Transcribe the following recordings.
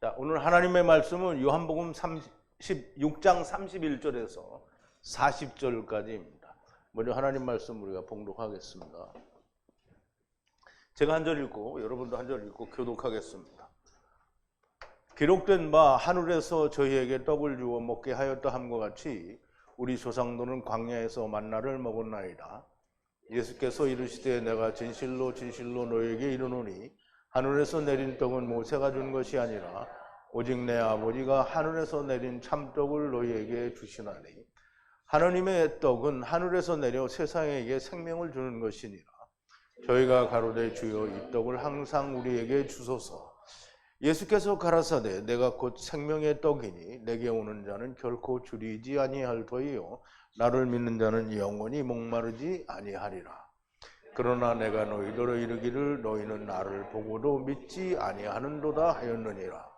자, 오늘 하나님의 말씀은 요한복음 36장 31절에서 40절까지입니다. 먼저 하나님 말씀 우리가 봉독하겠습니다. 제가 한 절 읽고 여러분도 한 절 읽고 교독하겠습니다. 기록된 바 하늘에서 저희에게 떡을 주어 먹게 하였다 함과 같이 우리 조상들은 광야에서 만나를 먹었나이다. 예수께서 이르시되 내가 진실로 진실로 너희에게 이르노니 하늘에서 내린 떡은 모세가 준 것이 아니라 오직 내 아버지가 하늘에서 내린 참떡을 너희에게 주시나니 하나님의 떡은 하늘에서 내려 세상에게 생명을 주는 것이니라. 저희가 가로되 주여 이 떡을 항상 우리에게 주소서. 예수께서 가라사대 내가 곧 생명의 떡이니 내게 오는 자는 결코 줄이지 아니할 터이요 나를 믿는 자는 영원히 목마르지 아니하리라. 그러나 내가 너희더러 이르기를 너희는 나를 보고도 믿지 아니하는도다 하였느니라.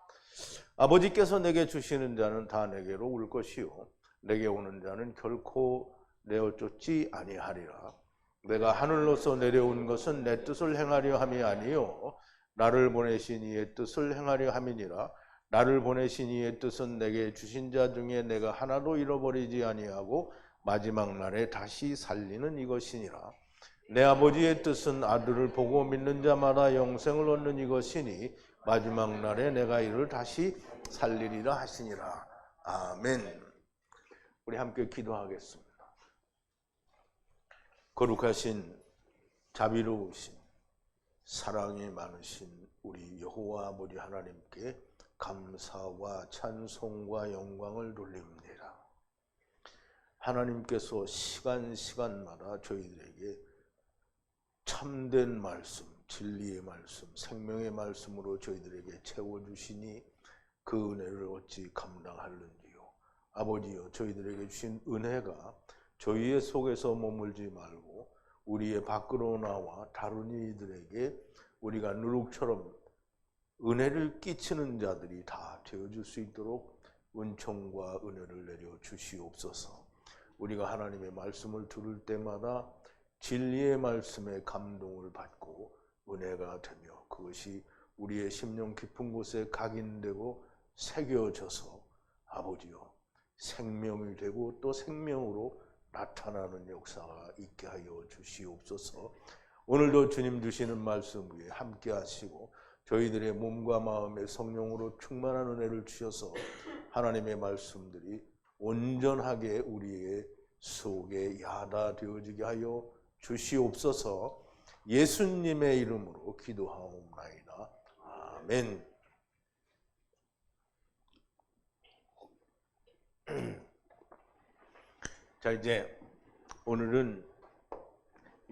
아버지께서 내게 주시는 자는 다 내게로 올 것이요 내게 오는 자는 결코 내어 쫓지 아니하리라. 내가 하늘로서 내려온 것은 내 뜻을 행하려 함이 아니요 나를 보내신 이의 뜻을 행하려 함이니라. 나를 보내신 이의 뜻은 내게 주신 자 중에 내가 하나도 잃어버리지 아니하고 마지막 날에 다시 살리는 이것이니라. 내 아버지의 뜻은 아들을 보고 믿는 자마다 영생을 얻는 이것이니 마지막 날에 내가 이를 다시 살리리라 하시니라. 아멘. 우리 함께 기도하겠습니다. 거룩하신 자비로우신 사랑이 많으신 우리 여호와 아버지 하나님께 감사와 찬송과 영광을 돌립니다. 하나님께서 시간마다 저희들에게 참된 말씀, 진리의 말씀, 생명의 말씀으로 저희들에게 채워주시니 그 은혜를 어찌 감당할는지요. 아버지여, 저희들에게 주신 은혜가 저희의 속에서 머물지 말고 우리의 밖으로 나와 다른 이들에게 우리가 누룩처럼 은혜를 끼치는 자들이 다 되어줄 수 있도록 은총과 은혜를 내려 주시옵소서. 우리가 하나님의 말씀을 들을 때마다 진리의 말씀에 감동을 받고 은혜가 되며 그것이 우리의 심령 깊은 곳에 각인되고 새겨져서 아버지여 생명이 되고 또 생명으로 나타나는 역사가 있게 하여 주시옵소서. 오늘도 주님 주시는 말씀 위에 함께 하시고 저희들의 몸과 마음의 성령으로 충만한 은혜를 주셔서 하나님의 말씀들이 온전하게 우리의 속에 야다되어지게 하여 주시옵소서. 예수님의 이름으로 기도하옵나이다. 아멘. 자, 이제 오늘은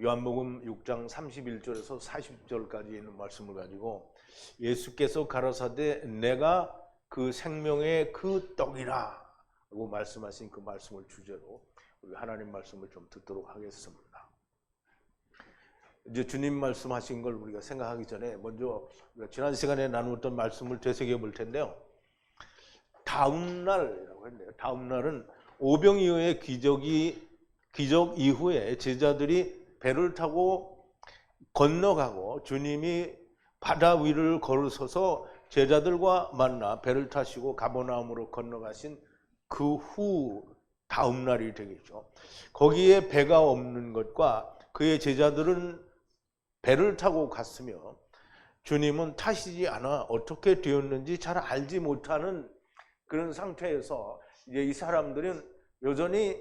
요한복음 6장 31절에서 40절까지 있는 말씀을 가지고 예수께서 가라사대 내가 그 생명의 그 떡이라 라고 말씀하신 그 말씀을 주제로 우리 하나님 말씀을 좀 듣도록 하겠습니다. 이제 주님 말씀하신 걸 우리가 생각하기 전에 먼저 우리가 지난 시간에 나누었던 말씀을 되새겨 볼 텐데요. 다음 날이라고 했네요. 다음 날은 오병이어의 기적 이후에 제자들이 배를 타고 건너가고 주님이 바다 위를 걸으셔서 제자들과 만나 배를 타시고 가버나움으로 건너가신 그 후 다음 날이 되겠죠. 거기에 배가 없는 것과 그의 제자들은 배를 타고 갔으며 주님은 타시지 않아 어떻게 되었는지 잘 알지 못하는 그런 상태에서 이제 이 사람들은 여전히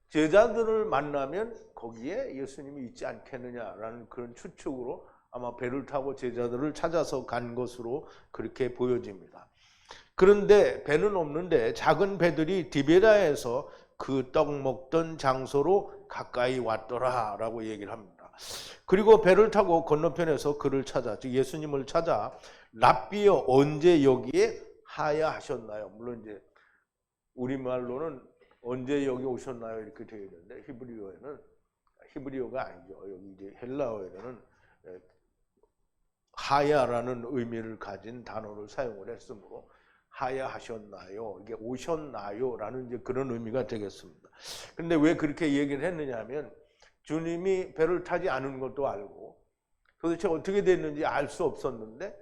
제자들을 만나면 거기에 예수님이 있지 않겠느냐라는 그런 추측으로 아마 배를 타고 제자들을 찾아서 간 것으로 그렇게 보여집니다. 그런데 배는 없는데 작은 배들이 디베라에서 그 떡 먹던 장소로 가까이 왔더라 라고 얘기를 합니다. 그리고 배를 타고 건너편에서 그를 찾아, 즉 예수님을 찾아 랍비여 언제 여기에 하야하셨나요? 물론 이제 우리말로는 언제 여기 오셨나요? 이렇게 되어 있는데 히브리어가 아니죠. 여기 이제 헬라어에는 하야라는 의미를 가진 단어를 사용을 했으므로 하야하셨나요? 이게 오셨나요? 라는 이제 그런 의미가 되겠습니다. 근데 왜 그렇게 얘기를 했느냐 하면 주님이 배를 타지 않은 것도 알고 도대체 어떻게 됐는지 알 수 없었는데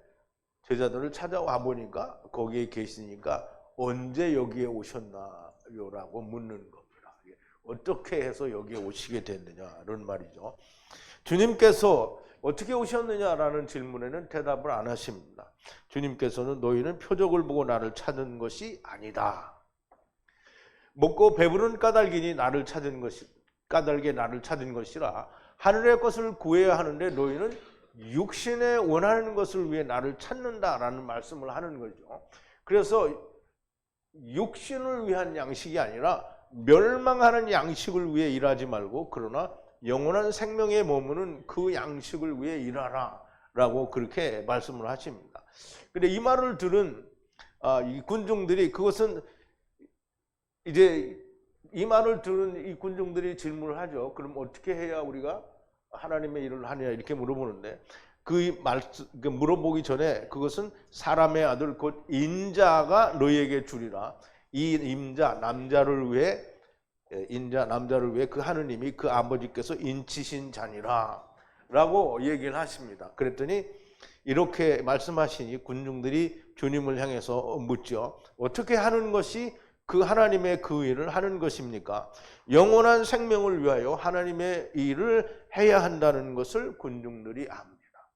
제자들을 찾아와 보니까 거기에 계시니까 언제 여기에 오셨나요라고 묻는 겁니다. 어떻게 해서 여기에 오시게 됐느냐는 말이죠. 주님께서 어떻게 오셨느냐라는 질문에는 대답을 안 하십니다. 주님께서는 너희는 표적을 보고 나를 찾은 것이 아니다. 먹고 배부른 까닭이니 나를 찾은 것이 까닭에 나를 찾은 것이라 하늘의 것을 구해야 하는데 너희는 육신에 원하는 것을 위해 나를 찾는다라는 말씀을 하는 거죠. 그래서 육신을 위한 양식이 아니라 멸망하는 양식을 위해 일하지 말고 그러나 영원한 생명에 머무는 그 양식을 위해 일하라 라고 그렇게 말씀을 하십니다. 근데 이 말을 들은 이 군중들이 그것은 이제 이 말을 들은 이 군중들이 질문을 하죠. 그럼 어떻게 해야 우리가 하나님의 일을 하냐 이렇게 물어보는데 그 물어보기 전에 그것은 사람의 아들 곧 인자가 너희에게 주리라. 이 인자 남자를 위해 그 하느님이 그 아버지께서 인치신 자니라 라고 얘기를 하십니다. 그랬더니 이렇게 말씀하시니 군중들이 주님을 향해서 묻죠. 어떻게 하는 것이 그 하나님의 그 일을 하는 것입니까? 영원한 생명을 위하여 하나님의 일을 해야 한다는 것을 군중들이 압니다.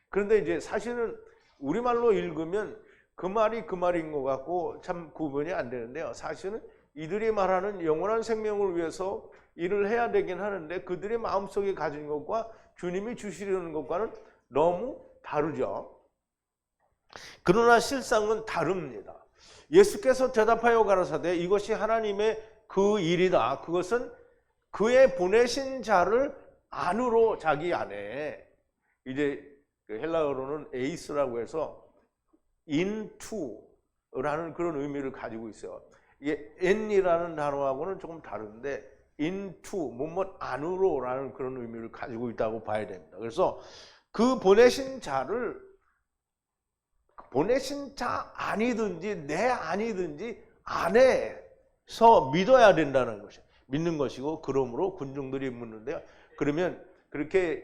그런데 이제 사실은 우리말로 읽으면 그 말이 그 말인 것 같고 참 구분이 안 되는데요. 사실은 이들이 말하는 영원한 생명을 위해서 일을 해야 되긴 하는데 그들의 마음속에 가진 것과 주님이 주시려는 것과는 너무 다르죠. 그러나 실상은 다릅니다. 예수께서 대답하여 가라사대 이것이 하나님의 그 일이다. 그것은 그의 보내신 자를 안으로 자기 안에 이제 헬라어로는 에이스라고 해서 into라는 그런 의미를 가지고 있어요. 이게 in이라는 단어하고는 조금 다른데 into, 뭐뭐 안으로라는 그런 의미를 가지고 있다고 봐야 됩니다. 그래서 그 보내신 자를 보내신 자 아니든지 내 아니든지 안에서 믿어야 된다는 것이 믿는 것이고 그러므로 군중들이 묻는데요. 그러면 그렇게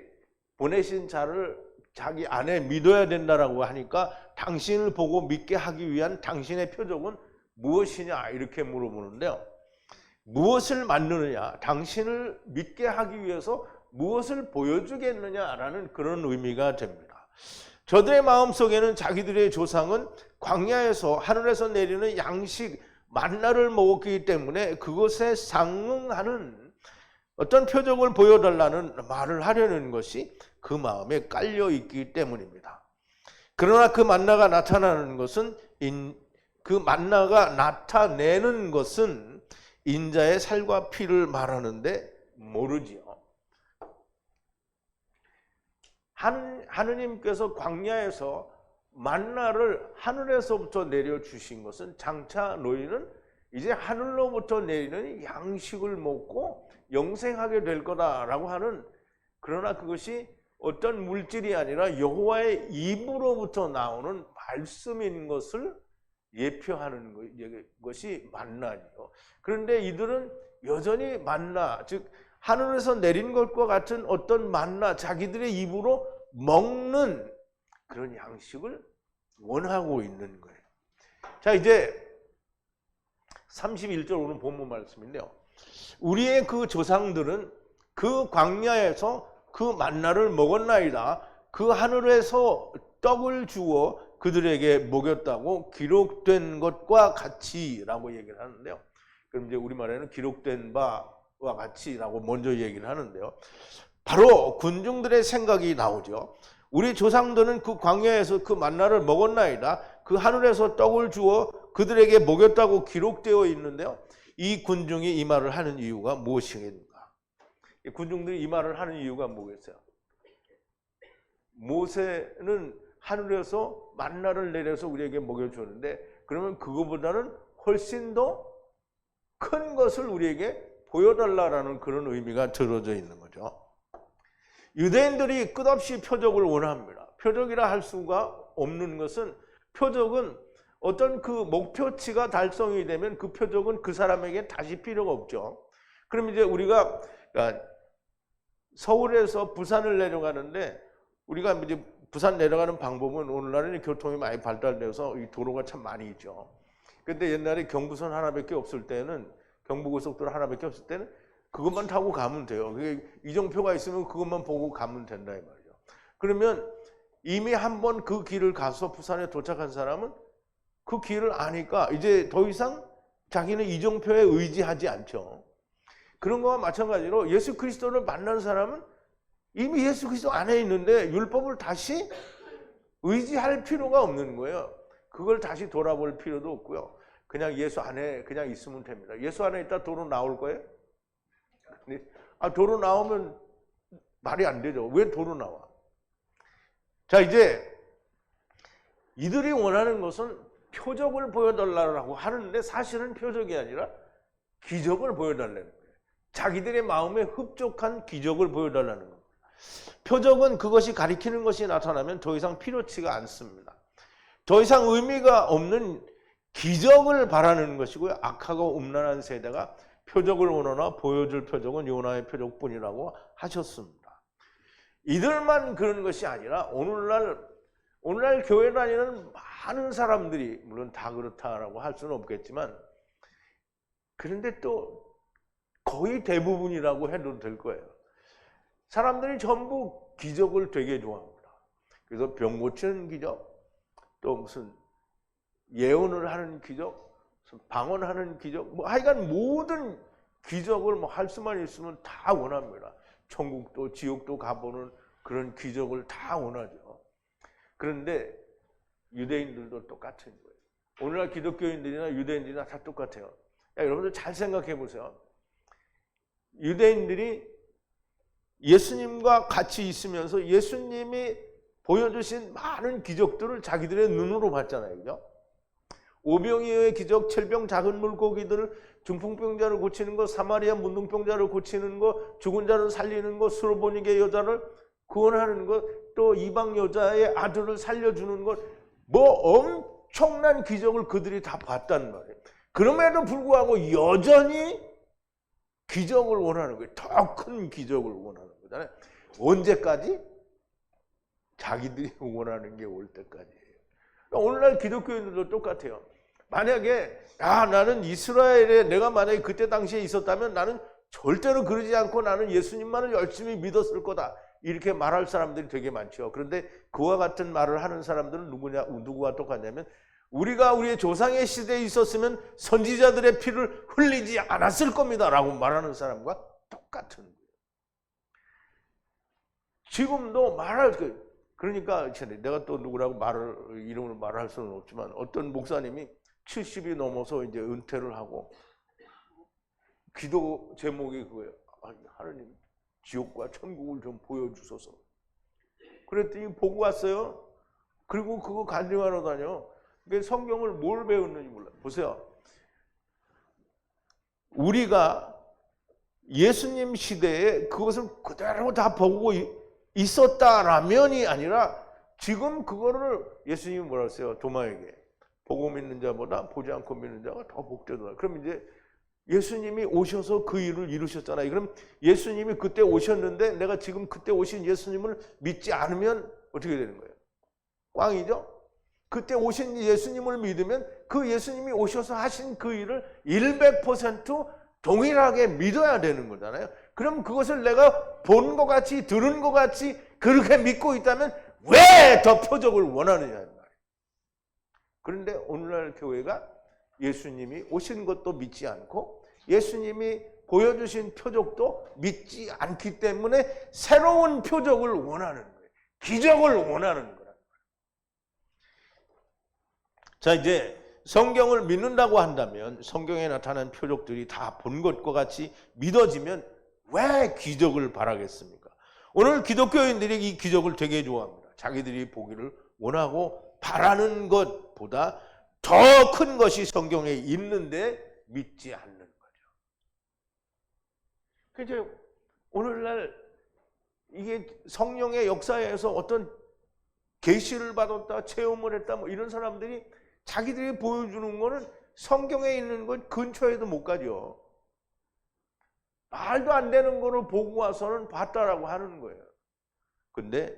보내신 자를 자기 안에 믿어야 된다라고 하니까 당신을 보고 믿게 하기 위한 당신의 표적은 무엇이냐 이렇게 물어보는데요. 무엇을 만드느냐, 당신을 믿게 하기 위해서 무엇을 보여주겠느냐라는 그런 의미가 됩니다. 저들의 마음속에는 자기들의 조상은 광야에서 하늘에서 내리는 양식 만나를 먹었기 때문에 그것에 상응하는 어떤 표적을 보여달라는 말을 하려는 것이 그 마음에 깔려 있기 때문입니다. 그러나 그 만나가 나타나는 것은 그 만나가 나타내는 것은 인자의 살과 피를 말하는데 모르지요. 하느님께서 광야에서 만나를 하늘에서부터 내려주신 것은 장차 너희는 이제 하늘로부터 내리는 양식을 먹고 영생하게 될 거다라고 하는, 그러나 그것이 어떤 물질이 아니라 여호와의 입으로부터 나오는 말씀인 것을 예표하는 것이 만나죠. 그런데 이들은 여전히 만나, 즉 하늘에서 내린 것과 같은 어떤 만나, 자기들의 입으로 먹는 그런 양식을 원하고 있는 거예요. 자, 이제 31절 오늘 본문 말씀인데요. 우리의 그 조상들은 그 광야에서 그 만나를 먹었나이다. 그 하늘에서 떡을 주어 그들에게 먹였다고 기록된 것과 같이라고 얘기를 하는데요. 그럼 이제 우리말에는 기록된 바와 같이라고 먼저 얘기를 하는데요. 바로 군중들의 생각이 나오죠. 우리 조상들은 그 광야에서 그 만나를 먹었나이다. 그 하늘에서 떡을 주어 그들에게 먹였다고 기록되어 있는데요. 이 군중이 이 말을 하는 이유가 무엇이겠는가? 군중들이 이 말을 하는 이유가 뭐겠어요? 모세는 하늘에서 만나를 내려서 우리에게 먹여주었는데 그러면 그거보다는 훨씬 더 큰 것을 우리에게 보여달라는 그런 의미가 들어져 있는 거죠. 유대인들이 끝없이 표적을 원합니다. 표적이라 할 수가 없는 것은, 표적은 어떤 그 목표치가 달성이 되면 그 표적은 그 사람에게 다시 필요가 없죠. 그럼 이제 우리가 서울에서 부산을 내려가는데 우리가 이제 부산 내려가는 방법은 오늘날에는 교통이 많이 발달돼서 이 도로가 참 많이 있죠. 근데 옛날에 경부선 하나밖에 없을 때는, 경부고속도로 하나밖에 없을 때는 그것만 타고 가면 돼요. 그게 이정표가 있으면 그것만 보고 가면 된다 이 말이죠. 그러면 이미 한번 그 길을 가서 부산에 도착한 사람은 그 길을 아니까 이제 더 이상 자기는 이정표에 의지하지 않죠. 그런 거와 마찬가지로 예수 그리스도를 만난 사람은 이미 예수 그리스도 안에 있는데 율법을 다시 의지할 필요가 없는 거예요. 그걸 다시 돌아볼 필요도 없고요. 그냥 예수 안에 그냥 있으면 됩니다. 예수 안에 있다 도로 나올 거예요? 도로 나오면 말이 안 되죠. 왜 도로 나와? 자, 이제 이들이 원하는 것은 표적을 보여달라고 하는데 사실은 표적이 아니라 기적을 보여달라는 거예요. 자기들의 마음에 흡족한 기적을 보여달라는 겁니다. 표적은 그것이 가리키는 것이 나타나면 더 이상 필요치가 않습니다. 더 이상 의미가 없는 기적을 바라는 것이고요. 악하고 음란한 세대가 표적을 원하나 보여줄 표적은 요나의 표적뿐이라고 하셨습니다. 이들만 그런 것이 아니라 오늘날 교회 다니는 많은 사람들이, 물론 다 그렇다라고 할 수는 없겠지만, 그런데 또 거의 대부분이라고 해도 될 거예요. 사람들이 전부 기적을 되게 좋아합니다. 그래서 병 고치는 기적, 또 무슨 예언을 하는 기적, 무슨 방언하는 기적, 뭐 하여간 모든 기적을 뭐 할 수만 있으면 다 원합니다. 천국도 지옥도 가보는 그런 기적을 다 원하죠. 그런데 유대인들도 똑같은 거예요. 오늘날 기독교인들이나 유대인들이나 다 똑같아요. 여러분들 잘 생각해 보세요. 유대인들이 예수님과 같이 있으면서 예수님이 보여주신 많은 기적들을 자기들의 눈으로 봤잖아요. 그죠? 오병이어의 기적, 철병 작은 물고기들을, 중풍병자를 고치는 거, 사마리아 문둥병자를 고치는 거, 죽은 자를 살리는 거, 수로보니게 여자를 구원하는 것, 또 이방 여자의 아들을 살려주는 것, 뭐 엄청난 기적을 그들이 다 봤단 말이에요. 그럼에도 불구하고 여전히 기적을 원하는 거예요. 더 큰 기적을 원하는 거잖아요. 언제까지? 자기들이 원하는 게 올 때까지예요. 그러니까 오늘날 기독교인들도 똑같아요. 만약에 나는 이스라엘에 내가 만약에 그때 당시에 있었다면 나는 절대로 그러지 않고 나는 예수님만을 열심히 믿었을 거다, 이렇게 말할 사람들이 되게 많죠. 그런데 그와 같은 말을 하는 사람들은 누구와 똑같냐면, 우리가 우리의 조상의 시대에 있었으면 선지자들의 피를 흘리지 않았을 겁니다 라고 말하는 사람과 똑같은 거예요. 지금도 그러니까 내가 또 누구라고 이름을 말할 수는 없지만, 어떤 목사님이 70이 넘어서 이제 은퇴를 하고 기도 제목이 그거예요. 하나님, 지옥과 천국을 좀 보여주소서. 그랬더니 보고 왔어요. 그리고 그거 간증하러 다녀. 성경을 뭘 배웠는지 몰라요. 보세요. 우리가 예수님 시대에 그것을 그대로 다 보고 있었다라면이 아니라, 지금 그거를 예수님이 뭐라 했어요? 도마에게 보고 믿는 자보다 보지 않고 믿는 자가 더 복되더라. 그럼 이제 예수님이 오셔서 그 일을 이루셨잖아요. 그럼 예수님이 그때 오셨는데 내가 지금 그때 오신 예수님을 믿지 않으면 어떻게 되는 거예요? 꽝이죠? 그때 오신 예수님을 믿으면 그 예수님이 오셔서 하신 그 일을 100% 동일하게 믿어야 되는 거잖아요. 그럼 그것을 내가 본 것 같이 들은 것 같이 그렇게 믿고 있다면 왜 더 표적을 원하느냐는 말이에요. 그런데 오늘날 교회가 예수님이 오신 것도 믿지 않고 예수님이 보여주신 표적도 믿지 않기 때문에 새로운 표적을 원하는 거예요. 기적을 원하는 거예요. 자, 이제 성경을 믿는다고 한다면 성경에 나타난 표적들이 다 본 것과 같이 믿어지면 왜 기적을 바라겠습니까? 오늘 기독교인들이 이 기적을 되게 좋아합니다. 자기들이 보기를 원하고 바라는 것보다 더 큰 것이 성경에 있는데 믿지 않는 거죠. 그래서 오늘날 이게 성령의 역사에서 어떤 계시를 받았다, 체험을 했다, 뭐 이런 사람들이 자기들이 보여주는 거는 성경에 있는 것 근처에도 못 가죠. 말도 안 되는 거를 보고 와서는 봤다라고 하는 거예요. 근데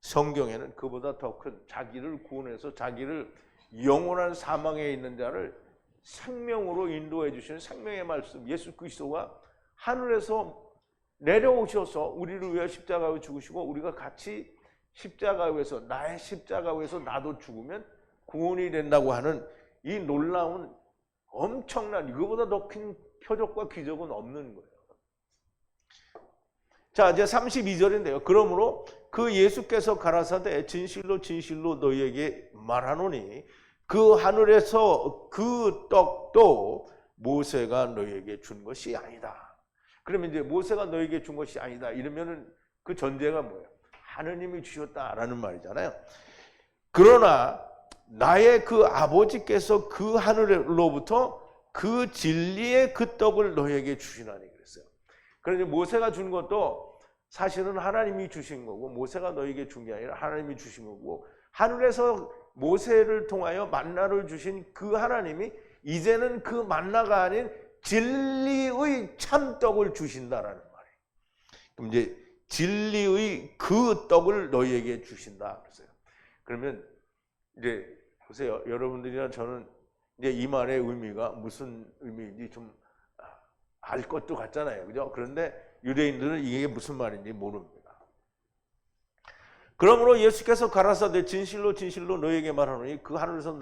성경에는 그보다 더 큰 자기를 구원해서 자기를 영원한 사망에 있는 자를 생명으로 인도해 주시는 생명의 말씀, 예수 그리스도가 하늘에서 내려오셔서 우리를 위해 십자가에 죽으시고 우리가 같이 십자가 위에서 나의 십자가 위에서 나도 죽으면 구원이 된다고 하는 이 놀라운 엄청난 이거보다 더 큰 표적과 기적은 없는 거예요. 자, 이제 32절인데요. 그러므로 그 예수께서 가라사대 진실로 진실로 너희에게 말하노니 그 하늘에서 그 떡도 모세가 너희에게 준 것이 아니다. 그러면 이제 모세가 너희에게 준 것이 아니다 이러면은 그 전제가 뭐예요? 하느님이 주셨다라는 말이잖아요. 그러나 나의 그 아버지께서 그 하늘로부터 그 진리의 그 떡을 너희에게 주시나니 그랬어요. 그러니 모세가 준 것도 사실은 하나님이 주신 거고 모세가 너희에게 준 게 아니라 하나님이 주신 거고 하늘에서 모세를 통하여 만나를 주신 그 하나님이 이제는 그 만나가 아닌 진리의 참떡을 주신다라는 말이에요. 그럼 이제 진리의 그 떡을 너희에게 주신다 그랬어요. 그러면 이제 보세요. 여러분들이나 저는 이제 이 말의 의미가 무슨 의미인지 좀 알 것도 같잖아요. 그죠? 그런데 유대인들은 이게 무슨 말인지 모릅니다. 그러므로 예수께서 가라사대 진실로 진실로 너희에게 말하노니 그 하늘에서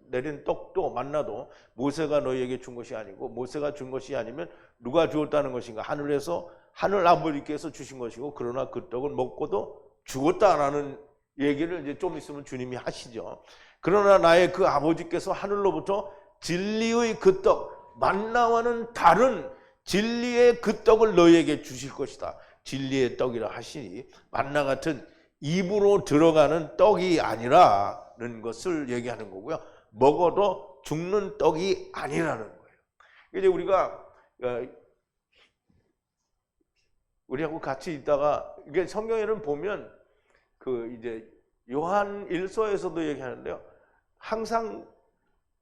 내린 떡도 만나도 모세가 너희에게 준 것이 아니고 모세가 준 것이 아니면 누가 주었다는 것인가? 하늘에서 하늘 아버지께서 주신 것이고 그러나 그 떡은 먹고도 죽었다라는 얘기를 이제 좀 있으면 주님이 하시죠. 그러나 나의 그 아버지께서 하늘로부터 진리의 그 떡 만나와는 다른 진리의 그 떡을 너희에게 주실 것이다. 진리의 떡이라 하시니 만나 같은 입으로 들어가는 떡이 아니라는 것을 얘기하는 거고요. 먹어도 죽는 떡이 아니라는 거예요. 이제 우리하고 같이 있다가 이게 성경에는 보면 그 이제 요한 1서에서도 얘기하는데요. 항상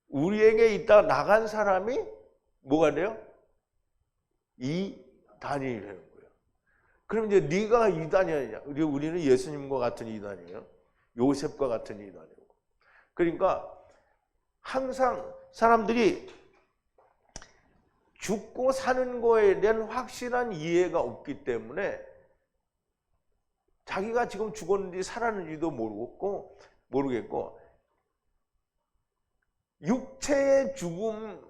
우리에게 있다 나간 사람이 뭐가 돼요? 이단이 되는 거예요. 그럼 이제 네가 이단이 아니냐? 우리는 예수님과 같은 이단이에요. 요셉과 같은 이단이고. 그러니까 항상 사람들이 죽고 사는 거에 대한 확실한 이해가 없기 때문에 자기가 지금 죽었는지 살았는지도 모르겠고 육체의 죽음만이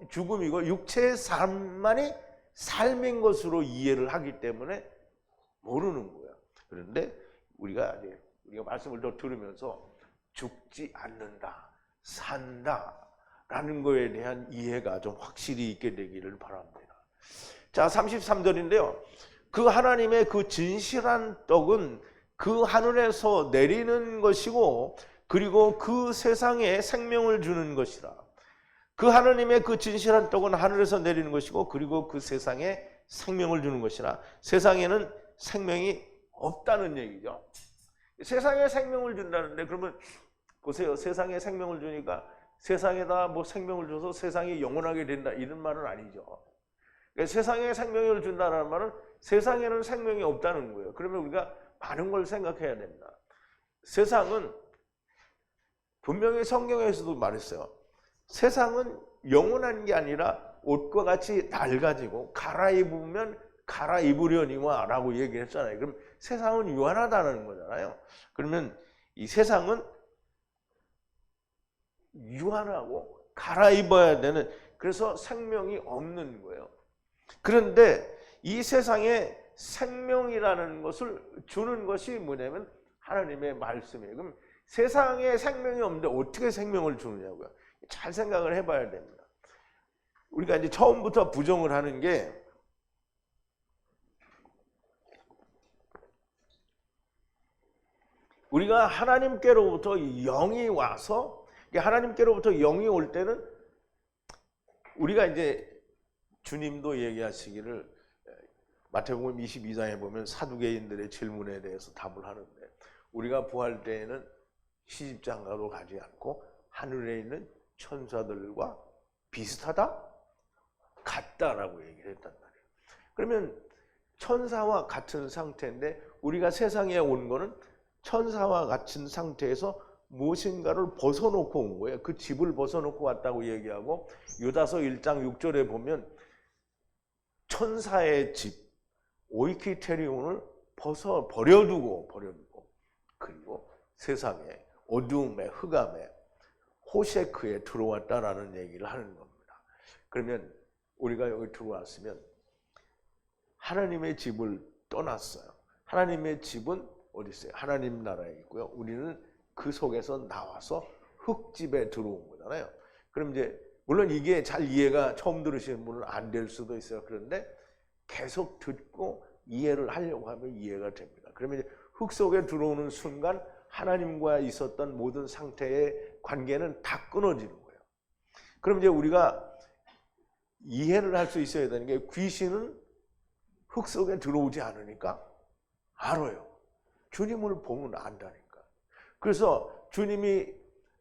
죽음이고 육체의 삶만이 삶인 것으로 이해를 하기 때문에 모르는 거야. 그런데 우리가 말씀을 더 들으면서 죽지 않는다, 산다라는 거에 대한 이해가 좀 확실히 있게 되기를 바랍니다. 자, 33절인데요. 그 하나님의 그 진실한 떡은 그 하늘에서 내리는 것이고 그리고 그 세상에 생명을 주는 것이라. 그 하나님의 그 진실한 떡은 하늘에서 내리는 것이고 그리고 그 세상에 생명을 주는 것이라. 세상에는 생명이 없다는 얘기죠. 세상에 생명을 준다는데 그러면 보세요. 세상에 생명을 주니까 세상에다 뭐 생명을 줘서 세상이 영원하게 된다 이런 말은 아니죠. 그러니까 세상에 생명을 준다는 말은 세상에는 생명이 없다는 거예요. 그러면 우리가 많은 걸 생각해야 됩니다. 세상은 분명히 성경에서도 말했어요. 세상은 영원한 게 아니라 옷과 같이 낡아지고 갈아입으면 갈아입으려니와 라고 얘기를 했잖아요. 그럼 세상은 유한하다는 거잖아요. 그러면 이 세상은 유한하고 갈아입어야 되는, 그래서 생명이 없는 거예요. 그런데 이 세상에 생명이라는 것을 주는 것이 뭐냐면 하나님의 말씀이에요. 그럼 세상에 생명이 없는데 어떻게 생명을 주느냐고요. 잘 생각을 해봐야 됩니다. 우리가 이제 처음부터 부정을 하는 게 우리가 하나님께로부터 영이 와서, 하나님께로부터 영이 올 때는 우리가 이제 주님도 얘기하시기를 마태복음 22장에 보면 사두개인들의 질문에 대해서 답을 하는데, 우리가 부활 때에는 시집장가도 가지 않고 하늘에 있는 천사들과 비슷하다? 같다라고 얘기를 했단 말이에요. 그러면 천사와 같은 상태인데 우리가 세상에 온 거는 천사와 같은 상태에서 무엇인가를 벗어놓고 온 거예요. 그 집을 벗어놓고 왔다고 얘기하고 유다서 1장 6절에 보면 천사의 집 오이키테리온을 버려두고 그리고 세상에 어두움에 흑암에 호세크에 들어왔다라는 얘기를 하는 겁니다. 그러면 우리가 여기 들어왔으면 하나님의 집을 떠났어요. 하나님의 집은 어디 있어요? 하나님 나라에 있고요. 우리는 그 속에서 나와서 흙집에 들어온 거잖아요. 그럼 이제 물론 이게 잘 이해가 처음 들으시는 분은 안 될 수도 있어요. 그런데 계속 듣고 이해를 하려고 하면 이해가 됩니다. 그러면 이제 흙 속에 들어오는 순간 하나님과 있었던 모든 상태의 관계는 다 끊어지는 거예요. 그럼 이제 우리가 이해를 할 수 있어야 되는 게 귀신은 흙 속에 들어오지 않으니까 알아요. 주님을 보면 안다니까. 그래서 주님이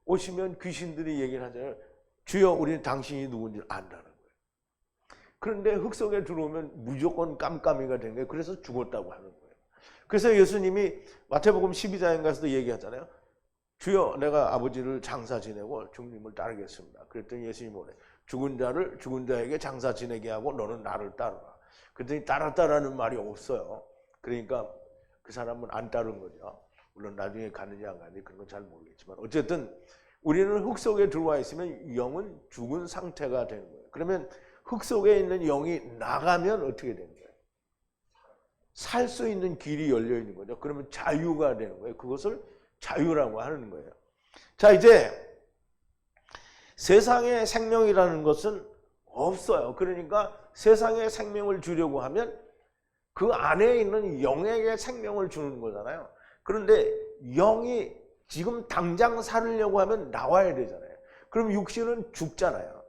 오시면 귀신들이 얘기를 하잖아요. 주여 우리는 당신이 누군지 안다는 거예요. 그런데 흙 속에 들어오면 무조건 깜깜이가 된 거예요. 그래서 죽었다고 하는 거예요. 그래서 예수님이 마태복음 12장에 가서도 얘기하잖아요. 주여 내가 아버지를 장사 지내고 주님을 따르겠습니다. 그랬더니 예수님이 뭐래? 죽은 자에게 장사 지내게 하고 너는 나를 따르라. 그랬더니 따랐다라는 말이 없어요. 그러니까 그 사람은 안 따른 거죠. 물론 나중에 가느냐 안 가느냐 그런 건 잘 모르겠지만 어쨌든 우리는 흙 속에 들어와 있으면 영은 죽은 상태가 되는 거예요. 그러면 흙 속에 있는 영이 나가면 어떻게 되는 거예요? 살 수 있는 길이 열려 있는 거죠. 그러면 자유가 되는 거예요. 그것을 자유라고 하는 거예요. 자, 이제 세상에 생명이라는 것은 없어요. 그러니까 세상에 생명을 주려고 하면 그 안에 있는 영에게 생명을 주는 거잖아요. 그런데 영이 지금 당장 살으려고 하면 나와야 되잖아요. 그럼 육신은 죽잖아요.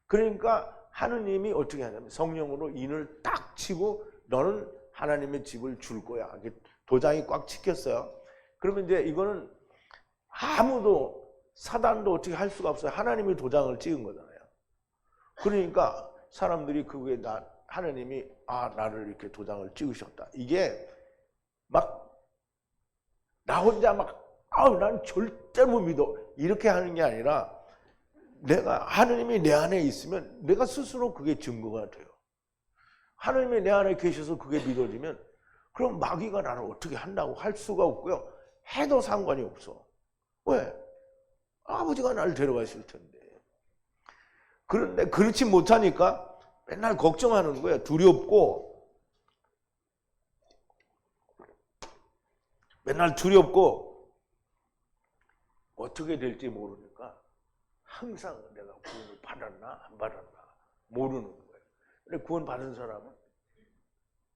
그러니까 하느님이 어떻게 하냐면 성령으로 인을 딱 치고 너는 하나님의 집을 줄 거야. 도장이 꽉 찍혔어요. 그러면 이제 이거는 아무도 사단도 어떻게 할 수가 없어요. 하나님이 도장을 찍은 거잖아요. 그러니까 사람들이 그게 하나님이 나를 이렇게 도장을 찍으셨다. 이게 막 나 혼자 난 절대 못 믿어 이렇게 하는 게 아니라 내가 하나님이 내 안에 있으면 내가 스스로 그게 증거가 돼요. 하나님이 내 안에 계셔서 그게 믿어지면 그럼 마귀가 나를 어떻게 한다고 할 수가 없고요. 해도 상관이 없어. 왜? 아버지가 나를 데려가실 텐데. 그런데 그렇지 못하니까 맨날 걱정하는 거예요. 맨날 두렵고 어떻게 될지 모르니까 항상 내가 구원을 받았나 안 받았나 모르는 거예요. 근데 구원 받은 사람은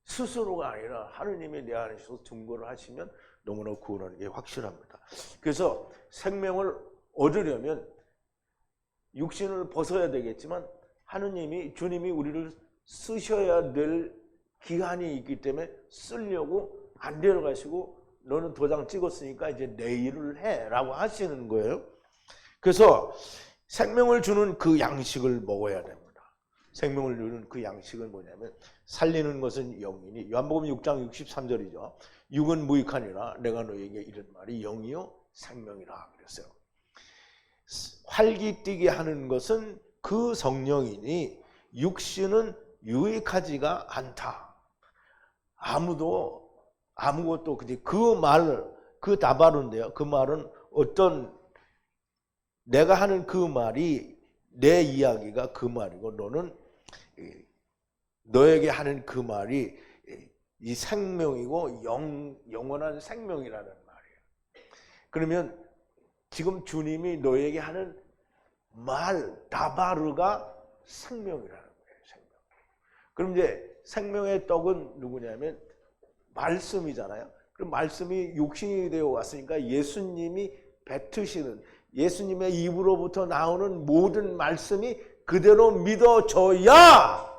스스로가 아니라 하느님이 내 안에서 증거를 하시면 너무나 구원하는 게 확실합니다. 그래서 생명을 얻으려면 육신을 벗어야 되겠지만 주님이 우리를 쓰셔야 될 기한이 있기 때문에 쓰려고 안 데려가시고 너는 도장 찍었으니까 이제 내 일을 해라고 하시는 거예요. 그래서 생명을 주는 그 양식을 먹어야 됩니다. 생명을 주는 그 양식은 뭐냐면 살리는 것은 영이니 요한복음 6장 63절이죠. 육은 무익하니라 내가 너에게 이런 말이 영이요 생명이라 그랬어요. 활기뛰게 하는 것은 그 성령이니 육신은 유익하지가 않다. 아무것도 그 다바른데요. 그 말은 내가 하는 그 말이 내 이야기가 그 말이고 너에게 하는 그 말이 이 생명이고 영원한 생명이라는 말이에요. 그러면 지금 주님이 너에게 하는 말 다바르가 생명이라는 거예요. 생명. 그럼 이제 생명의 떡은 누구냐면 말씀이잖아요. 그럼 말씀이 육신이 되어 왔으니까 예수님이 뱉으시는 예수님의 입으로부터 나오는 모든 말씀이 그대로 믿어져야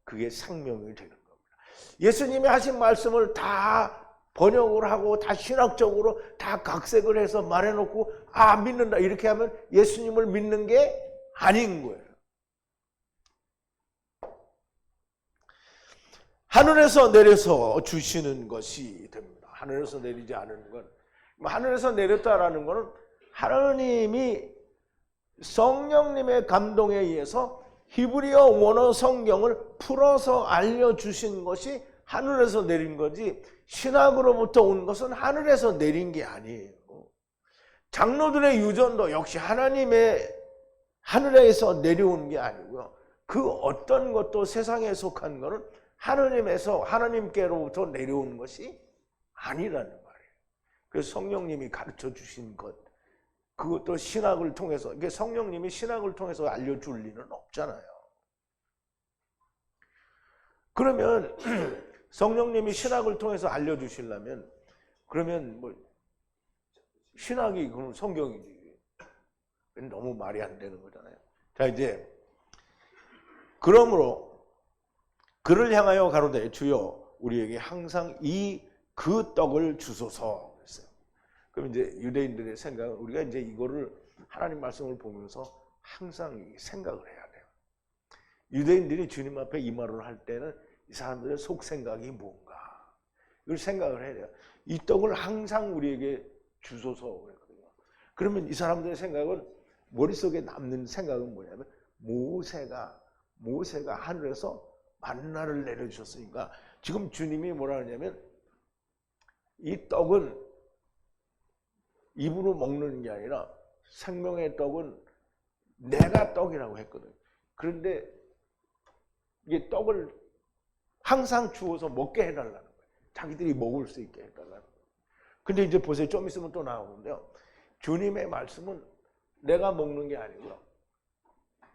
그게 생명이 되는 겁니다. 예수님이 하신 말씀을 다 번역을 하고 다 신학적으로 다 각색을 해서 말해놓고 믿는다 이렇게 하면 예수님을 믿는 게 아닌 거예요. 하늘에서 내려서 주시는 것이 됩니다. 하늘에서 내리지 않은 건, 하늘에서 내렸다라는 것은 하나님이 성령님의 감동에 의해서 히브리어 원어 성경을 풀어서 알려주신 것이 하늘에서 내린 거지, 신학으로부터 온 것은 하늘에서 내린 게 아니에요. 장로들의 유전도 역시 하늘에서 내려온 게 아니고요. 그 어떤 것도 세상에 속한 것은 하나님께로부터 내려온 것이 아니라는 말이에요. 그래서 성령님이 가르쳐 주신 것, 그것도 신학을 통해서, 이게 성령님이 신학을 통해서 알려줄 리는 없잖아요. 그러면 성령님이 신학을 통해서 알려주시려면, 그러면 뭐 신학이 그럼 성경이지. 너무 말이 안 되는 거잖아요. 자, 이제 그러므로 그를 향하여 가로되 주여 우리에게 항상 그 떡을 주소서 그랬어요. 그럼 이제 유대인들의 생각은, 우리가 이제 이거를 하나님 말씀을 보면서 항상 생각을 해야 돼요. 유대인들이 주님 앞에 이 말을 할 때는 이 사람들의 속 생각이 뭔가, 이걸 생각을 해야 돼요. 이 떡을 항상 우리에게 주소서 그랬거든요. 그러면 이 사람들의 생각은, 머릿속에 남는 생각은 뭐냐면, 모세가 하늘에서 만나를 내려주셨으니까, 지금 주님이 뭐라 하냐면, 이 떡은 입으로 먹는 게 아니라 생명의 떡은 내가 떡이라고 했거든요. 그런데 이게 떡을 항상 주어서 먹게 해달라는 거예요. 자기들이 먹을 수 있게 해달라는 거예요. 근데 이제 보세요. 좀 있으면 또 나오는데요. 주님의 말씀은 내가 먹는 게 아니고요.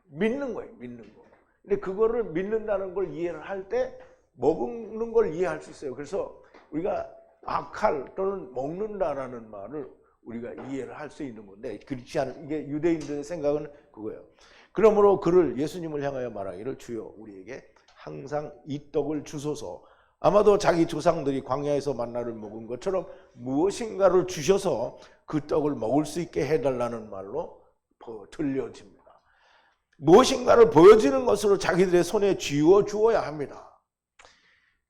믿는 거예요. 믿는 거. 근데 그거를 믿는다는 걸 이해를 할 때 먹는 걸 이해할 수 있어요. 그래서 우리가 아칼 또는 먹는다라는 말을 우리가 이해를 할 수 있는 건데, 그렇지 않은, 이게 유대인들의 생각은 그거예요. 그러므로 그를, 예수님을 향하여 말하기를 주여 우리에게 항상 이 떡을 주소서. 아마도 자기 조상들이 광야에서 만나를 먹은 것처럼 무엇인가를 주셔서 그 떡을 먹을 수 있게 해달라는 말로 들려집니다. 무엇인가를 보여지는 것으로 자기들의 손에 쥐어 주어야 합니다.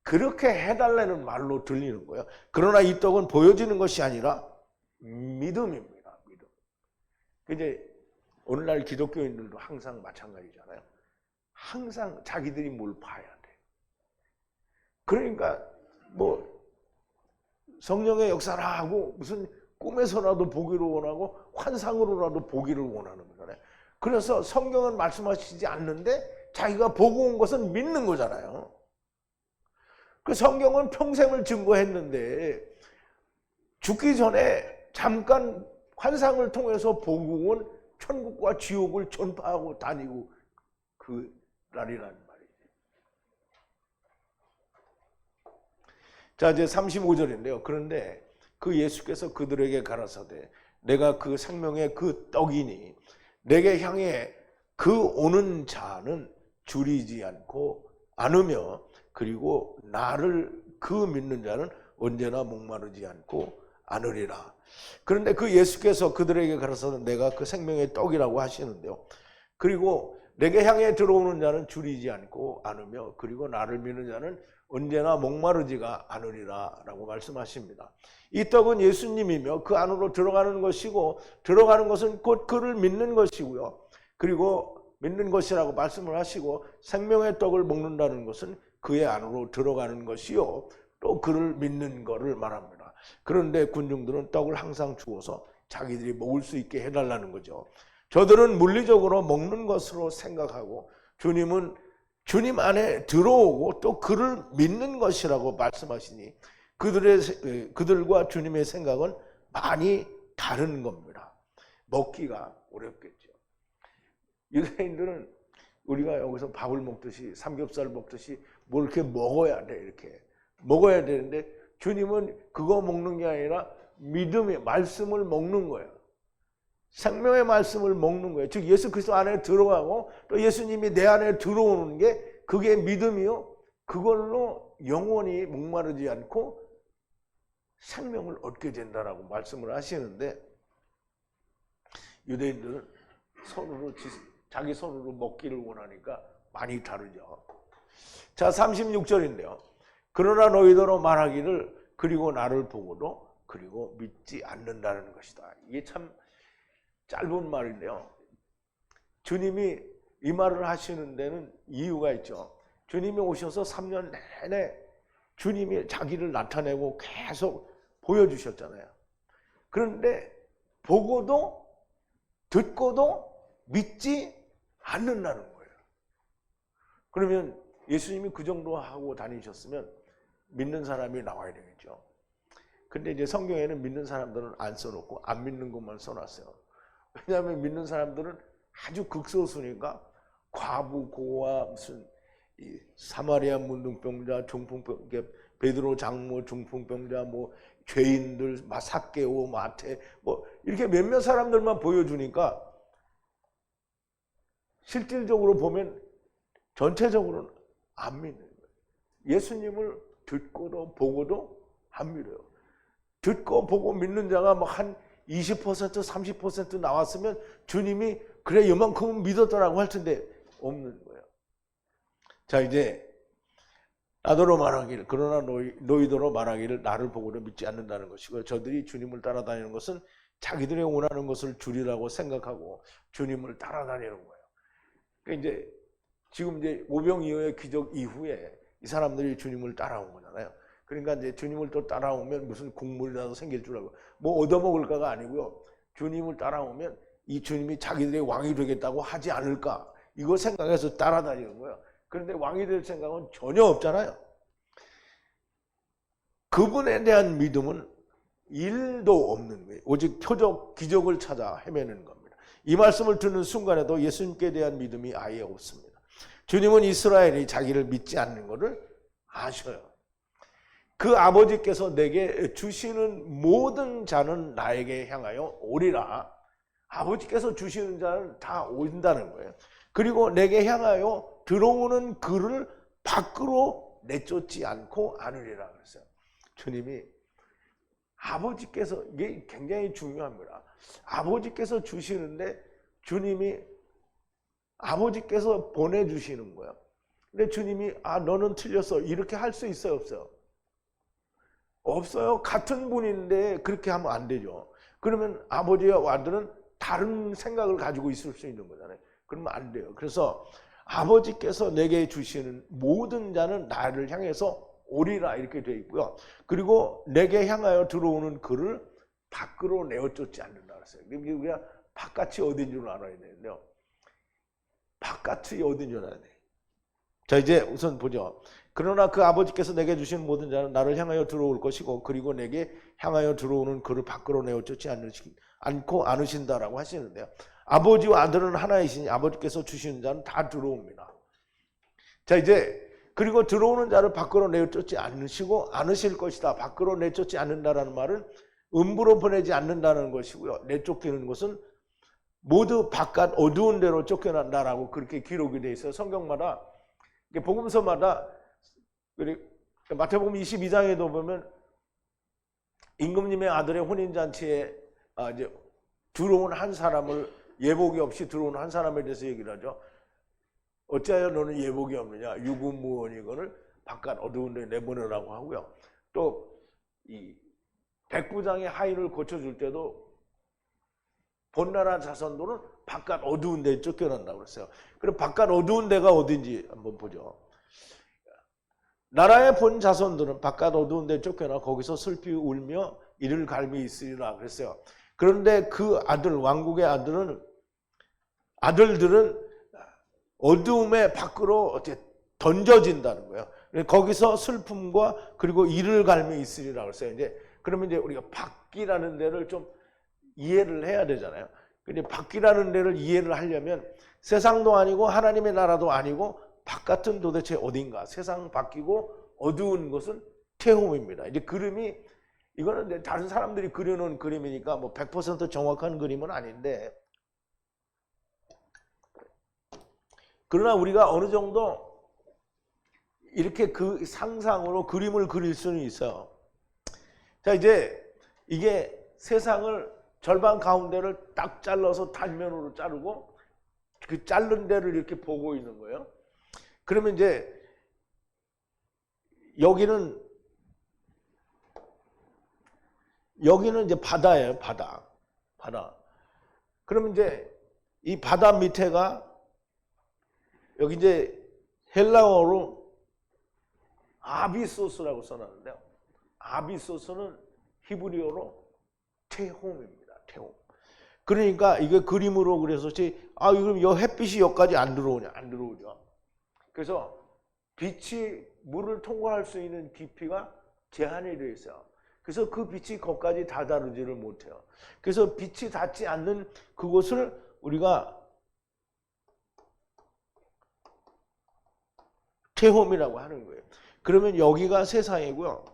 그렇게 해달라는 말로 들리는 거예요. 그러나 이 떡은 보여지는 것이 아니라 믿음입니다. 믿음. 이제 오늘날 기독교인들도 항상 마찬가지잖아요. 항상 자기들이 뭘 봐야 돼. 그러니까 뭐 성령의 역사를 하고 무슨 꿈에서라도 보기를 원하고 환상으로라도 보기를 원하는 거잖아요. 그래서 성경은 말씀하시지 않는데 자기가 보고 온 것은 믿는 거잖아요. 그 성경은 평생을 증거했는데 죽기 전에 잠깐 환상을 통해서 보고 온 천국과 지옥을 전파하고 다니고 그 날이라는 말이지. 자, 이제 35절인데요. 그런데 그 예수께서 그들에게 가라사대 내가 그 생명의 그 떡이니 내게 향해 그 오는 자는 줄이지 않으며 그리고 나를 그 믿는 자는 언제나 목마르지 않고 않으리라. 그런데 그 예수께서 그들에게 가라사대 내가 그 생명의 떡이라고 하시는데요. 그리고 내게 향해 들어오는 자는 줄이지 않고 않으며 그리고 나를 믿는 자는 언제나 목마르지가 않으리라 라고 말씀하십니다. 이 떡은 예수님이며 그 안으로 들어가는 것이고 들어가는 것은 곧 그를 믿는 것이고요. 그리고 믿는 것이라고 말씀을 하시고 생명의 떡을 먹는다는 것은 그의 안으로 들어가는 것이요. 또 그를 믿는 것을 말합니다. 그런데 군중들은 떡을 항상 주어서 자기들이 먹을 수 있게 해달라는 거죠. 저들은 물리적으로 먹는 것으로 생각하고 주님은 주님 안에 들어오고 또 그를 믿는 것이라고 말씀하시니 그들과 주님의 생각은 많이 다른 겁니다. 먹기가 어렵겠죠. 유대인들은 우리가 여기서 밥을 먹듯이 삼겹살 먹듯이 뭘 이렇게 먹어야 돼. 이렇게 먹어야 되는데 주님은 그거 먹는 게 아니라 믿음의 말씀을 먹는 거예요. 생명의 말씀을 먹는 거예요. 즉 예수 그리스도 안에 들어가고 또 예수님이 내 안에 들어오는 게 그게 믿음이요. 그걸로 영원히 목마르지 않고 생명을 얻게 된다라고 말씀을 하시는데 유대인들은 자기 손으로 먹기를 원하니까 많이 다르죠. 자, 36절인데요. 그러나 너희더러 말하기를 그리고 나를 보고도 그리고 믿지 않는다는 것이다. 이게 참 짧은 말인데요. 주님이 이 말을 하시는 데는 이유가 있죠. 주님이 오셔서 3년 내내 주님이 자기를 나타내고 계속 보여주셨잖아요. 그런데 보고도 듣고도 믿지 않는다는 거예요. 그러면 예수님이 그 정도 하고 다니셨으면 믿는 사람이 나와야 되겠죠. 근데 이제 성경에는 믿는 사람들은 안 써놓고 안 믿는 것만 써놨어요. 왜냐하면 믿는 사람들은 아주 극소수니까 과부, 고아, 무슨 사마리아 문둥병자, 중풍병자, 베드로 장모, 중풍병자, 뭐 죄인들, 사개오, 마태, 뭐 이렇게 몇몇 사람들만 보여주니까 실질적으로 보면 전체적으로는 안 믿는 거예요. 예수님을 듣고도 보고도 안 믿어요. 듣고 보고 믿는 자가 뭐 한 20%, 30% 나왔으면 주님이 그래 이만큼은 믿었더라고 할 텐데 없는 거예요. 자, 이제 나더러 말하기를, 그러나 너희더러 말하기를 나를 보고도 믿지 않는다는 것이고요. 저들이 주님을 따라다니는 것은 자기들이 원하는 것을 주리라고 생각하고 주님을 따라다니는 거예요. 그러니까 이제 지금 이제 오병이어의 기적 이후에 이 사람들이 주님을 따라온 거잖아요. 그러니까 이제 주님을 또 따라오면 무슨 국물이라도 생길 줄 알고 뭐 얻어먹을까가 아니고요. 주님을 따라오면 이 주님이 자기들의 왕이 되겠다고 하지 않을까 이거 생각해서 따라다니는 거예요. 그런데 왕이 될 생각은 전혀 없잖아요. 그분에 대한 믿음은 1도 없는 거예요. 오직 표적, 기적을 찾아 헤매는 겁니다. 이 말씀을 듣는 순간에도 예수님께 대한 믿음이 아예 없습니다. 주님은 이스라엘이 자기를 믿지 않는 것을 아셔요. 그 아버지께서 내게 주시는 모든 자는 나에게 향하여 오리라. 아버지께서 주시는 자는 다 온다는 거예요. 그리고 내게 향하여 들어오는 그를 밖으로 내쫓지 않고 않으리라 그랬어요. 주님이 아버지께서, 이게 굉장히 중요합니다. 아버지께서 주시는데 주님이 아버지께서 보내주시는 거예요. 근데 주님이 너는 틀렸어 이렇게 할 수 있어요 없어요? 없어요. 같은 분인데 그렇게 하면 안 되죠. 그러면 아버지와 아들은 다른 생각을 가지고 있을 수 있는 거잖아요. 그러면 안 돼요. 그래서 아버지께서 내게 주시는 모든 자는 나를 향해서 오리라 이렇게 되어 있고요. 그리고 내게 향하여 들어오는 그를 밖으로 내어쫓지 않는다 그랬어요. 우리가 바깥이 어딘 줄 알아야 되는데요. 바깥이 어딘 줄 알아야 돼요. 자, 이제 우선 보죠. 그러나 그 아버지께서 내게 주신 모든 자는 나를 향하여 들어올 것이고 그리고 내게 향하여 들어오는 그를 밖으로 내어쫓지 않고 않으신다라고 하시는데요. 아버지와 아들은 하나이시니 아버지께서 주시는 자는 다 들어옵니다. 자, 이제 그리고 들어오는 자를 밖으로 내쫓지 않으시고 않으실 것이다. 밖으로 내쫓지 않는다라는 말은 음부로 보내지 않는다는 것이고요. 내쫓기는 것은 모두 바깥 어두운 데로 쫓겨난다라고 그렇게 기록이 되어 있어요. 성경마다 복음서마다 마태복음 22장에도 보면 임금님의 아들의 혼인잔치에 이제 들어온 한 사람을 예복이 없이 들어온 한 사람에 대해서 얘기를 하죠. 어찌하여 너는 예복이 없느냐? 유구무원이거늘 바깥 어두운 데 내보내라고 하고요. 또 이 백부장의 하인을 고쳐줄 때도 본나라 자손들은 바깥 어두운 데에 쫓겨난다고 그랬어요. 그럼 바깥 어두운 데가 어딘지 한번 보죠. 나라의 본 자손들은 바깥 어두운 데에 쫓겨나 거기서 슬피 울며 이를 갈미 있으리라 그랬어요. 그런데 그 아들, 왕국의 아들들은 어두움의 밖으로 던져진다는 거예요. 거기서 슬픔과 그리고 이를 갈미 있으리라 그랬어요. 그러면 이제 우리가 밖이라는 데를 좀 이해를 해야 되잖아요. 근데 밖이라는 데를 이해를 하려면 세상도 아니고 하나님의 나라도 아니고 바깥은 도대체 어딘가? 세상 바뀌고 어두운 것은 태움입니다. 이제 그림이 이거는 다른 사람들이 그려놓은 그림이니까 뭐 100% 정확한 그림은 아닌데 그러나 우리가 어느 정도 이렇게 그 상상으로 그림을 그릴 수는 있어요. 자, 이제 이게 세상을 절반 가운데를 딱 잘라서 단면으로 자르고 그 자른 데를 이렇게 보고 있는 거예요. 그러면 이제 여기는 여기는 이제 바다예요, 바다. 바다. 그러면 이제 이 바다 밑에가 여기 이제 헬라어로 아비소스라고 써놨는데요. 아비소스는 히브리어로 테홈입니다. 테홈. 그러니까 이게 그림으로 그래서지 그럼 여 햇빛이 여기까지 안 들어오냐? 안 들어오죠. 그래서 빛이 물을 통과할 수 있는 깊이가 제한이 되어 있어요. 그래서 그 빛이 거기까지 다다르지를 못해요. 그래서 빛이 닿지 않는 그곳을 우리가 테홈이라고 하는 거예요. 그러면 여기가 세상이고요.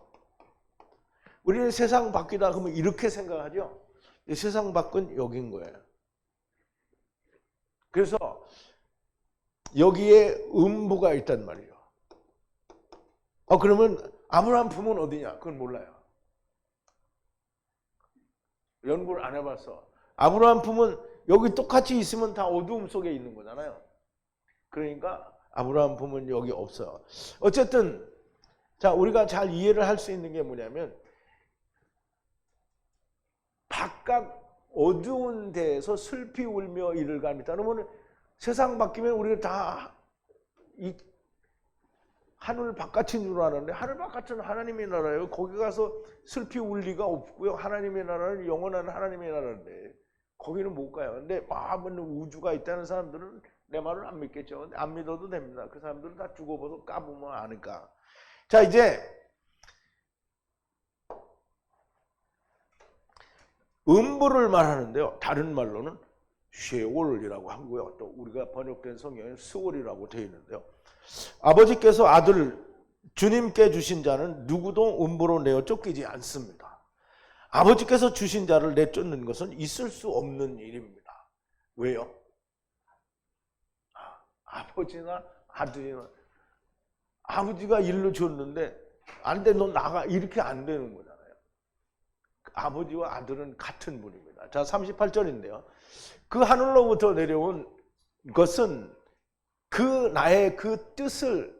우리는 세상 밖이다 그러면 이렇게 생각하죠. 세상 밖은 여긴 거예요. 그래서 여기에 음부가 있단 말이에요. 그러면 아브라함 품은 어디냐? 그건 몰라요. 연구를 안 해봤어. 아브라함 품은 여기 똑같이 있으면 다 어두움 속에 있는 거잖아요. 그러니까 아브라함 품은 여기 없어요. 어쨌든 자, 우리가 잘 이해를 할 수 있는 게 뭐냐면 바깥 어두운 데에서 슬피 울며 이를 갑니다. 그러면 세상 바뀌면 우리가 다 이 하늘 바깥인 줄 아는데 하늘 바깥은 하나님의 나라예요. 거기 가서 슬피 울 리가 없고요. 하나님의 나라는 영원한 하나님의 나라인데 거기는 못 가요. 근데 우주가 있다는 사람들은 내 말을 안 믿겠죠. 근데 안 믿어도 됩니다. 그 사람들은 다 죽어봐서 까보면 아니까. 자, 이제 음부를 말하는데요. 다른 말로는 쉐올이라고 하고요. 또 우리가 번역된 성경에 스올이라고 되어 있는데요. 아버지께서 아들 주님께 주신 자는 누구도 음부로 내어 쫓기지 않습니다. 아버지께서 주신 자를 내쫓는 것은 있을 수 없는 일입니다. 왜요? 아버지나 아들이나 아버지가 일로 줬는데 안 돼, 너 나가, 이렇게 안 되는 거잖아요. 아버지와 아들은 같은 분입니다. 자, 38절인데요. 그 하늘로부터 내려온 것은 나의 그 뜻을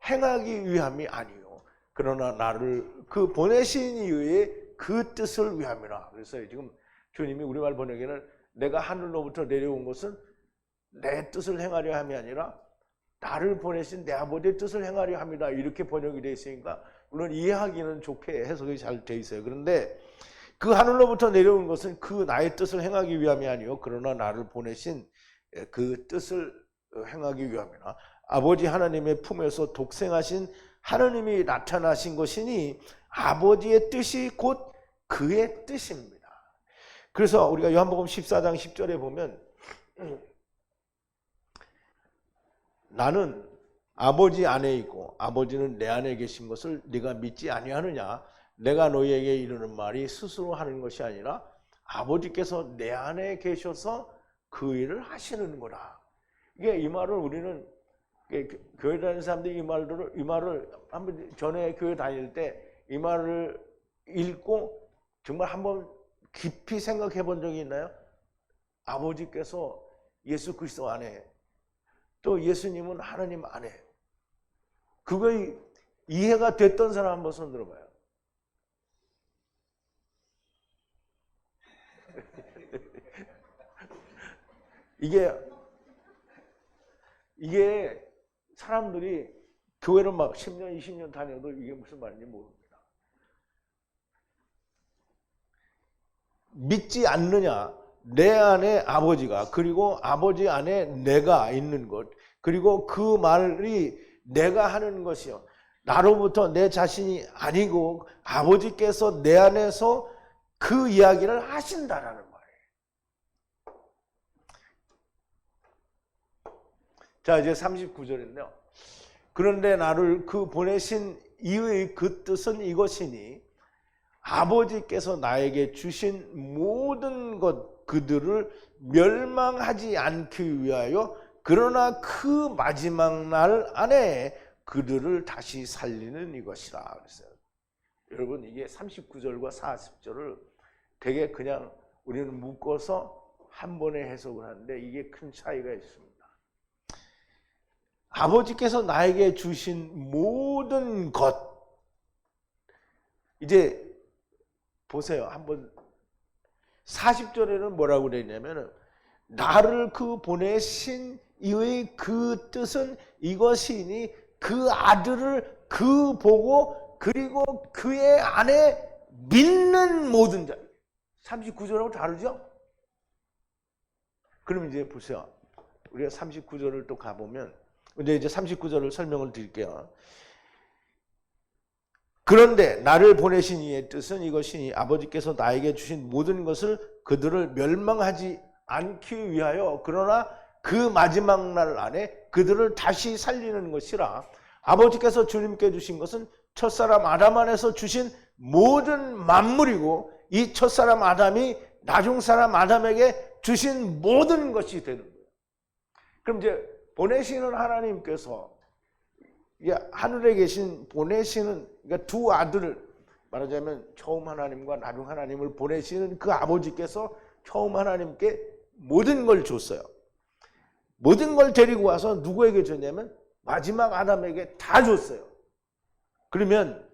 행하기 위함이 아니요. 그러나 나를 그 보내신 이의 그 뜻을 위함이라. 그래서 지금 주님이 우리말 번역에는 내가 하늘로부터 내려온 것은 내 뜻을 행하려 함이 아니라 나를 보내신 내 아버지의 뜻을 행하려 합니다. 이렇게 번역이 되어 있으니까 물론 이해하기는 좋게 해석이 잘 되어 있어요. 그런데 그 하늘로부터 내려온 것은 그 나의 뜻을 행하기 위함이 아니요. 그러나 나를 보내신 그 뜻을 행하기 위함이라. 아버지 하나님의 품에서 독생하신 하나님이 나타나신 것이니 아버지의 뜻이 곧 그의 뜻입니다. 그래서 우리가 요한복음 14장 10절에 보면 나는 아버지 안에 있고 아버지는 내 안에 계신 것을 네가 믿지 아니하느냐. 내가 너희에게 이르는 말이 스스로 하는 것이 아니라 아버지께서 내 안에 계셔서 그 일을 하시는 거라. 이게 이 말을 우리는 교회 다니는 사람들이 이 말을 한번 전에 교회 다닐 때 이 말을 읽고 정말 한번 깊이 생각해 본 적이 있나요? 아버지께서 예수 그리스도 안에 또 예수님은 하나님 안에 그거 이해가 됐던 사람 한번 손 들어봐요. 이게 사람들이 교회를 막 10년, 20년 다녀도 이게 무슨 말인지 모릅니다. 믿지 않느냐? 내 안에 아버지가 그리고 아버지 안에 내가 있는 것 그리고 그 말이 내가 하는 것이요. 나로부터 내 자신이 아니고 아버지께서 내 안에서 그 이야기를 하신다라는 말이에요. 자, 이제 39절인데요. 그런데 나를 그 보내신 이의 그 뜻은 이것이니 아버지께서 나에게 주신 모든 것 그들을 멸망하지 않기 위하여 그러나 그 마지막 날 안에 그들을 다시 살리는 이것이라 그랬어요. 여러분 이게 39절과 40절을 되게 그냥 우리는 묶어서 한 번에 해석을 하는데 이게 큰 차이가 있습니다. 아버지께서 나에게 주신 모든 것 이제 보세요. 한번 40절에는 뭐라고 되냐면은 나를 그 보내신 이의 그 뜻은 이것이니 그 아들을 그 보고 그리고 그의 안에 믿는 모든 자. 39절하고 다르죠? 그럼 이제 보세요. 우리가 39절을 또 가보면 이제 39절을 설명을 드릴게요. 그런데 나를 보내신 이의 뜻은 이것이니 아버지께서 나에게 주신 모든 것을 그들을 멸망하지 않기 위하여 그러나 그 마지막 날 안에 그들을 다시 살리는 것이라. 아버지께서 주님께 주신 것은 첫사람 아담 안에서 주신 모든 만물이고 이 첫사람 아담이 나중사람 아담에게 주신 모든 것이 되는 거예요. 그럼 이제 보내시는 하나님께서 하늘에 계신 보내시는 그러니까 두 아들을 말하자면 처음 하나님과 나중 하나님을 보내시는 그 아버지께서 처음 하나님께 모든 걸 줬어요. 모든 걸 데리고 와서 누구에게 줬냐면 마지막 아담에게 다 줬어요. 그러면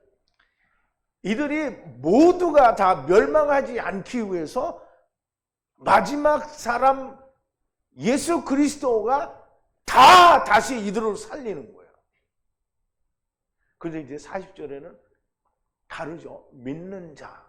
이들이 모두가 다 멸망하지 않기 위해서 마지막 사람 예수 그리스도가 다 다시 이들을 살리는 거예요. 그런데 이제 40절에는 다르죠. 믿는 자.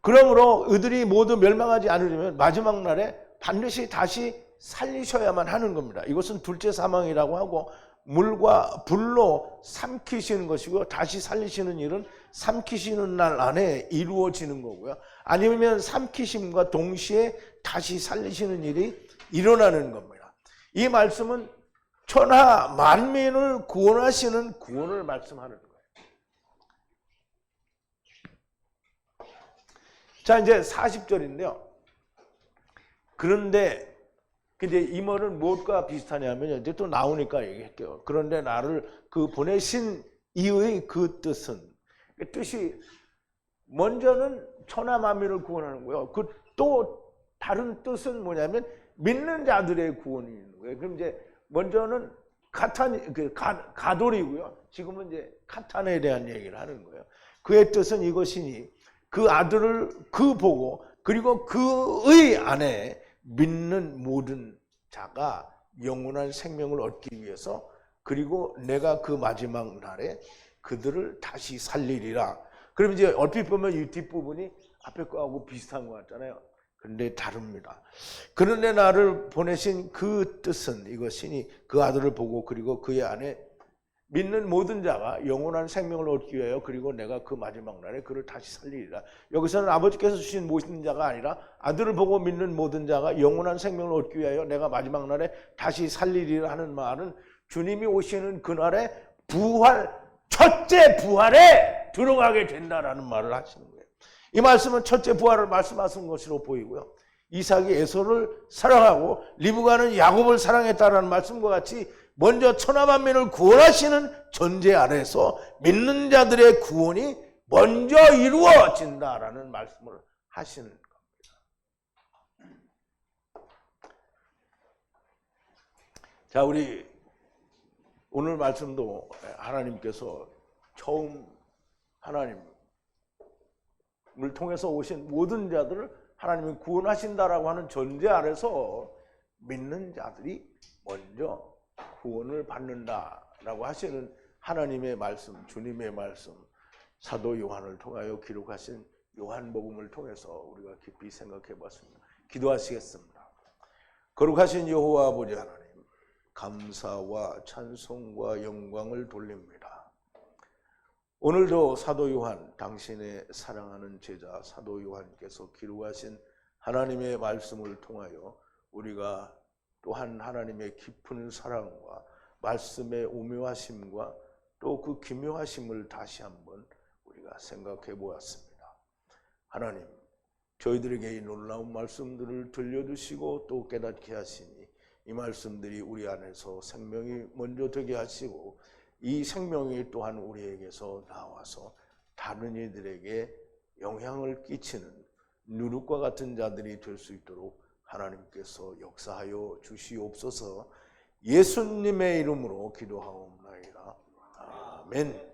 그러므로 이들이 모두 멸망하지 않으려면 마지막 날에 반드시 다시 살리셔야만 하는 겁니다. 이것은 둘째 사망이라고 하고 물과 불로 삼키시는 것이고 다시 살리시는 일은 삼키시는 날 안에 이루어지는 거고요. 아니면 삼키심과 동시에 다시 살리시는 일이 일어나는 겁니다. 이 말씀은 천하 만민을 구원하시는 구원을 말씀하는 거예요. 자, 이제 40절인데요. 그런데 이 말은 무엇과 비슷하냐면 이제 또 나오니까 얘기할게요. 그런데 나를 그 보내신 이의 그 뜻은 뜻이 먼저는 천하 만민을 구원하는 거예요. 그 또 다른 뜻은 뭐냐면 믿는 자들의 구원이 있는 거예요. 그럼 이제 먼저는 가돌이고요. 지금은 이제 카탄에 대한 얘기를 하는 거예요. 그의 뜻은 이것이니 그 아들을 그 보고 그리고 그의 안에 믿는 모든 자가 영원한 생명을 얻기 위해서 그리고 내가 그 마지막 날에 그들을 다시 살리리라. 그럼 이제 얼핏 보면 이 뒷부분이 앞에 거하고 비슷한 것 같잖아요. 그런데 다릅니다. 그런데 나를 보내신 그 뜻은 이것이니 그 아들을 보고 그리고 그의 안에 믿는 모든 자가 영원한 생명을 얻기 위하여 그리고 내가 그 마지막 날에 그를 다시 살리리라. 여기서는 아버지께서 주신 모든 자가 아니라 아들을 보고 믿는 모든 자가 영원한 생명을 얻기 위하여 내가 마지막 날에 다시 살리리라 하는 말은 주님이 오시는 그날에 첫째 부활에 들어가게 된다라는 말을 하시는 거예요. 이 말씀은 첫째 부활을 말씀하신 것으로 보이고요. 이삭이 에서를 사랑하고 리브가는 야곱을 사랑했다라는 말씀과 같이 먼저 천하 만민을 구원하시는 전제 아래서 믿는 자들의 구원이 먼저 이루어진다라는 말씀을 하시는 겁니다. 자, 우리 오늘 말씀도 하나님께서 처음 하나님을 통해서 오신 모든 자들을 하나님이 구원하신다라고 하는 전제 아래서 믿는 자들이 먼저 구원을 받는다라고 하시는 하나님의 말씀, 주님의 말씀, 사도 요한을 통하여 기록하신 요한복음을 통해서 우리가 깊이 생각해 봤습니다. 기도하시겠습니다. 거룩하신 여호와 아버지 하나님, 감사와 찬송과 영광을 돌립니다. 오늘도 사도 요한, 당신의 사랑하는 제자 사도 요한께서 기록하신 하나님의 말씀을 통하여 우리가 또한 하나님의 깊은 사랑과 말씀의 오묘하심과 또 그 기묘하심을 다시 한번 우리가 생각해 보았습니다. 하나님, 저희들에게 이 놀라운 말씀들을 들려주시고 또 깨닫게 하시니 이 말씀들이 우리 안에서 생명이 먼저 되게 하시고 이 생명이 또한 우리에게서 나와서 다른 이들에게 영향을 끼치는 누룩과 같은 자들이 될 수 있도록 하나님께서 역사하여 주시옵소서. 예수님의 이름으로 기도하옵나이다. 아멘.